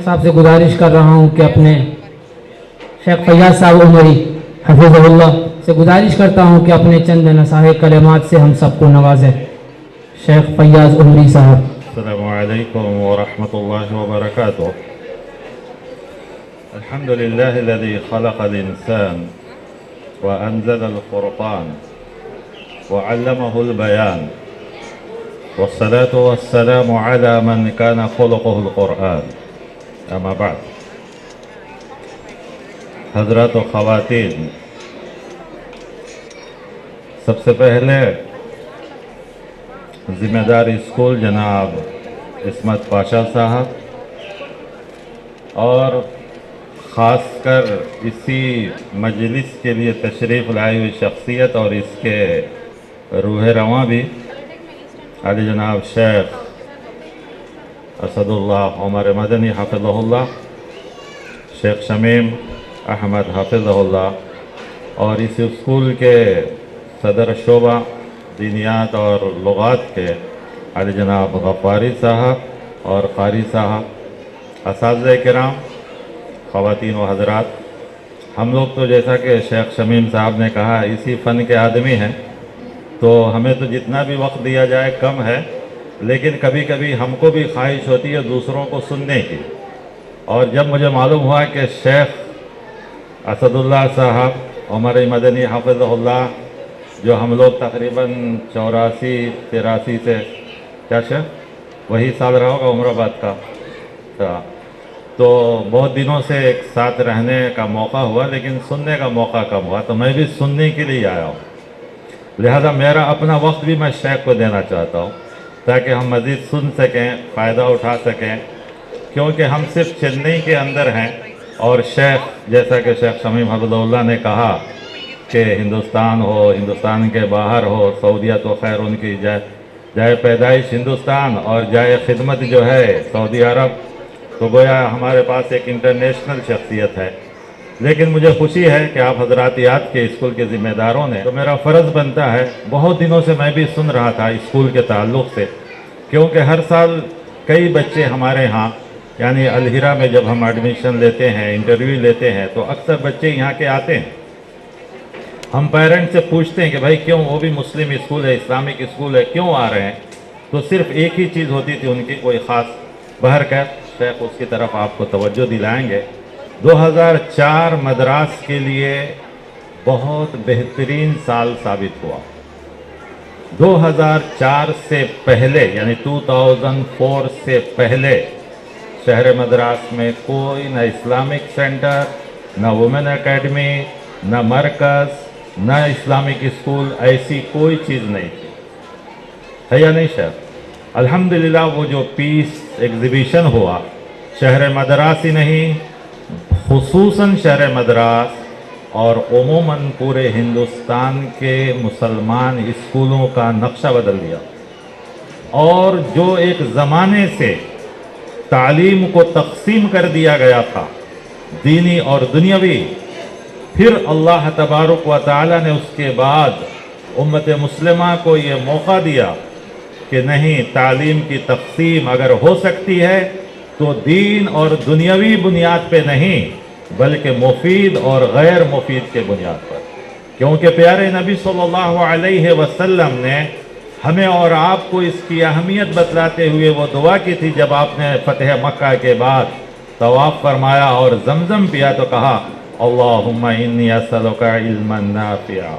صاحب سے گزارش کر رہا ہوں کہ اپنے شیخ فیاض صاحب عمری حفظہ اللہ سے گزارش کرتا ہوں کہ اپنے چند نصائح کلمات سے ہم سب کو نوازیں. شیخ فیاض عمری صاحب. السلام علیکم ورحمۃ اللہ وبرکاتہ. الحمد للہ الذی خلق الانسان وانزل الفرقان وعلمه البيان والصلاة والسلام على من كان خلقه القرآن. اما بعد. حضرات و خواتین، سب سے پہلے ذمہ دار اسکول جناب عصمت پاشا صاحب اور خاص کر اسی مجلس کے لیے تشریف لائی ہوئی شخصیت اور اس کے روح رواں بھی علی جناب شیخ اسد اللہ عمر مدنی حفظہ اللہ، شیخ شمیم احمد حفظہ اللہ، اور اس اسکول کے صدر شعبہ دینیات اور لغات کے علی جناب غفاری صاحب اور قاری صاحب، اساتذہ کرام، خواتین و حضرات. ہم لوگ تو جیسا کہ شیخ شمیم صاحب نے کہا اسی فن کے آدمی ہیں، تو ہمیں تو جتنا بھی وقت دیا جائے کم ہے، لیکن کبھی کبھی ہم کو بھی خواہش ہوتی ہے دوسروں کو سننے کی. اور جب مجھے معلوم ہوا کہ شیخ اسد اللہ صاحب عمر مدنی حفظہ اللہ، جو ہم لوگ تقریباً 84-83 سے کیا شیخ وہی سال رہا ہوگا عمر آباد کا، تو بہت دنوں سے ایک ساتھ رہنے کا موقع ہوا، لیکن سننے کا موقع کم ہوا، تو میں بھی سننے کے لیے آیا ہوں. لہذا میرا اپنا وقت بھی میں شیخ کو دینا چاہتا ہوں تاکہ ہم مزید سن سکیں، فائدہ اٹھا سکیں، کیونکہ ہم صرف چنئی کے اندر ہیں اور شیخ جیسا کہ شیخ شمیم حفظہ اللہ نے کہا کہ ہندوستان ہو، ہندوستان کے باہر ہو، سعودیہ تو خیر ان کی جائے پیدائش ہندوستان اور جائے خدمت جو ہے سعودی عرب، تو گویا ہمارے پاس ایک انٹرنیشنل شخصیت ہے. لیکن مجھے خوشی ہے کہ آپ حضراتیات کے اسکول کے ذمہ داروں نے، تو میرا فرض بنتا ہے، بہت دنوں سے میں بھی سن رہا تھا اسکول کے تعلق سے، کیونکہ ہر سال کئی بچے ہمارے ہاں یعنی الہرا میں جب ہم ایڈمیشن لیتے ہیں، انٹرویو لیتے ہیں، تو اکثر بچے یہاں کے آتے ہیں. ہم پیرنٹ سے پوچھتے ہیں کہ بھائی کیوں، وہ بھی مسلم اسکول ہے، اسلامک اسکول ہے، کیوں آ رہے ہیں؟ تو صرف ایک ہی چیز ہوتی تھی ان کی، کوئی خاص. بہرکیف شیخ اس کی طرف آپ کو توجہ دلائیں گے. 2004 مدراس کے لیے بہت بہترین سال ثابت ہوا. 2004 سے پہلے یعنی 2004 سے پہلے شہر مدراس میں کوئی نہ اسلامک سینٹر، نہ وومن اکیڈمی، نہ مرکز، نہ اسلامک اسکول، ایسی کوئی چیز نہیں تھی. ہے یا نہیں شہر؟ الحمدللہ وہ جو پیس ایگزیبیشن ہوا، شہر مدراس ہی نہیں، خصوصاً شہر مدراس اور عموماً پورے ہندوستان کے مسلمان اسکولوں کا نقشہ بدل دیا. اور جو ایک زمانے سے تعلیم کو تقسیم کر دیا گیا تھا، دینی اور دنیاوی، پھر اللہ تبارک و تعالی نے اس کے بعد امت مسلمہ کو یہ موقع دیا کہ نہیں، تعلیم کی تقسیم اگر ہو سکتی ہے تو دین اور دنیاوی بنیاد پہ نہیں، بلکہ مفید اور غیر مفید کے بنیاد پر. کیونکہ پیارے نبی صلی اللہ علیہ وسلم نے ہمیں اور آپ کو اس کی اہمیت بتلاتے ہوئے وہ دعا کی تھی جب آپ نے فتح مکہ کے بعد طواف فرمایا اور زمزم پیا تو کہا اللہم انی اسألک علما نافعا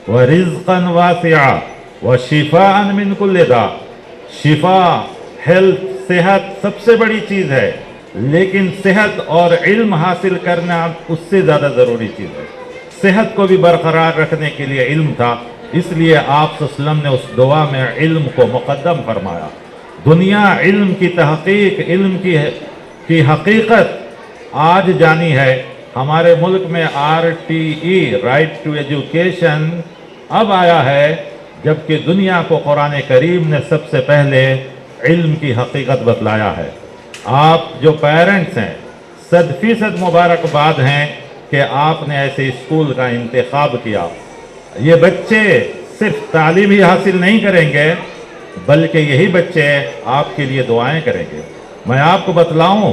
ورزقا واسعا وشفاء من کل داء. شفا، ہیلتھ، صحت سب سے بڑی چیز ہے، لیکن صحت اور علم حاصل کرنا اس سے زیادہ ضروری چیز ہے. صحت کو بھی برقرار رکھنے کے لیے علم تھا، اس لیے آپ صلی اللہ علیہ وسلم نے اس دعا میں علم کو مقدم فرمایا. دنیا علم کی تحقیق، علم کی حقیقت آج جانی ہے. ہمارے ملک میں RTE رائٹ ٹو ایجوکیشن اب آیا ہے، جبکہ دنیا کو قرآن کریم نے سب سے پہلے علم کی حقیقت بتلایا ہے. آپ جو پیرنٹس ہیں 100% مبارکباد ہیں کہ آپ نے ایسے اسکول کا انتخاب کیا. یہ بچے صرف تعلیم ہی حاصل نہیں کریں گے، بلکہ یہی بچے آپ کے لیے دعائیں کریں گے. میں آپ کو بتلاؤں